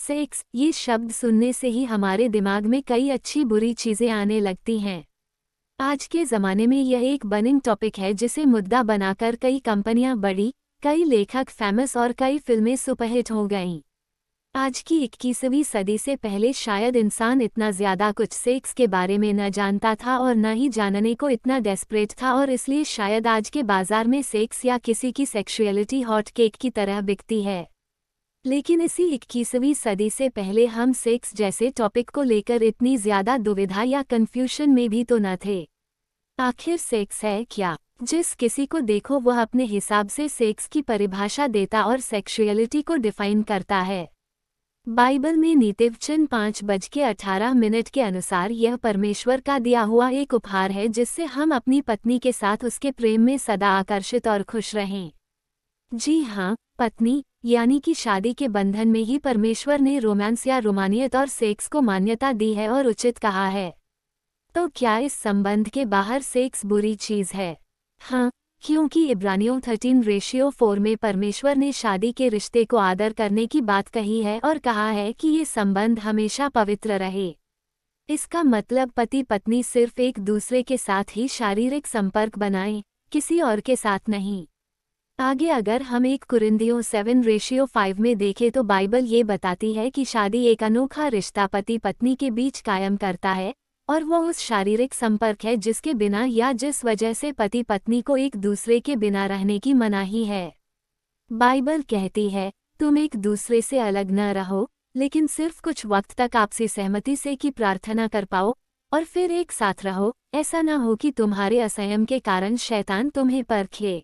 Sex, ये शब्द सुनने से ही हमारे दिमाग में कई अच्छी बुरी चीजें आने लगती हैं। आज के ज़माने में यह एक बर्निंग टॉपिक है जिसे मुद्दा बनाकर कई कंपनियां बढ़ी, कई लेखक फेमस और कई फिल्में सुपरहिट हो गईं। आज की 21वीं सदी से पहले शायद इंसान इतना ज़्यादा कुछ सेक्स के बारे में न जानता था और न ही जानने को इतना डेस्परेट था, और इसलिए शायद आज के बाजार में सेक्स या किसी की सेक्सुअलिटी हॉट केक की तरह बिकती है। लेकिन इसी 21वीं सदी से पहले हम सेक्स जैसे टॉपिक को लेकर इतनी ज़्यादा दुविधा या कन्फ्यूशन में भी तो न थे। आखिर सेक्स है क्या? जिस किसी को देखो वह अपने हिसाब से सेक्स की परिभाषा देता और सेक्सुअलिटी को डिफाइन करता है। बाइबल में नीतिवचन 5:18 के अनुसार यह परमेश्वर का दिया हुआ एक उपहार है जिससे हम अपनी पत्नी के साथ उसके प्रेम में सदा आकर्षित और खुश रहें। जी हाँ, पत्नी यानी कि शादी के बंधन में ही परमेश्वर ने रोमांस या रोमानियत और सेक्स को मान्यता दी है और उचित कहा है। तो क्या इस संबंध के बाहर सेक्स बुरी चीज है? हाँ, क्योंकि इब्रानियों 13:4 में परमेश्वर ने शादी के रिश्ते को आदर करने की बात कही है और कहा है कि ये संबंध हमेशा पवित्र रहे। इसका मतलब पति पत्नी सिर्फ एक दूसरे के साथ ही शारीरिक संपर्क बनाएं, किसी और के साथ नहीं। आगे अगर हम 1 कुरिन्थियों 7:5 में देखें तो बाइबल ये बताती है कि शादी एक अनोखा रिश्ता पति पत्नी के बीच कायम करता है, और वो उस शारीरिक संपर्क है जिसके बिना या जिस वजह से पति पत्नी को एक दूसरे के बिना रहने की मनाही है। बाइबल कहती है, तुम एक दूसरे से अलग न रहो, लेकिन सिर्फ कुछ वक्त तक आपसी सहमति से की प्रार्थना कर पाओ और फिर एक साथ रहो। ऐसा न हो कि तुम्हारे असंयम के कारण शैतान तुम्हें परखे।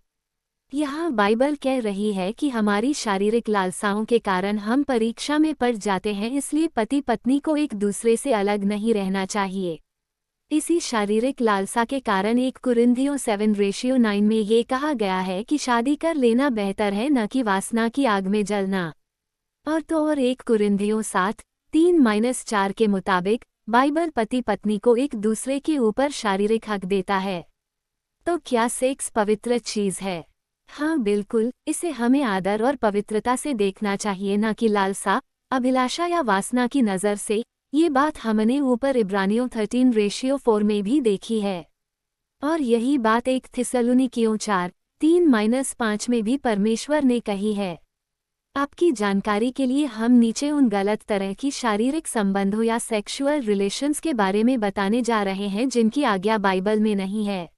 यहाँ बाइबल कह रही है कि हमारी शारीरिक लालसाओं के कारण हम परीक्षा में पड़ जाते हैं, इसलिए पति पत्नी को एक दूसरे से अलग नहीं रहना चाहिए। इसी शारीरिक लालसा के कारण 1 कुरिन्थियों 7:9 में ये कहा गया है कि शादी कर लेना बेहतर है न कि वासना की आग में जलना। और तो और 1 कुरिन्थियों 7:3-4 के मुताबिक बाइबल पति पत्नी को एक दूसरे के ऊपर शारीरिक हक देता है। तो क्या सेक्स पवित्र चीज है? हाँ बिल्कुल, इसे हमें आदर और पवित्रता से देखना चाहिए, न कि लालसा, अभिलाषा या वासना की नज़र से। ये बात हमने ऊपर इब्रानियों 13:4 में भी देखी है, और यही बात 1 थिस्सलुनीकियों 4:3-5 में भी परमेश्वर ने कही है। आपकी जानकारी के लिए हम नीचे उन गलत तरह की शारीरिक संबंधों या सेक्सुअल रिलेशंस के बारे में बताने जा रहे हैं जिनकी आज्ञा बाइबल में नहीं है।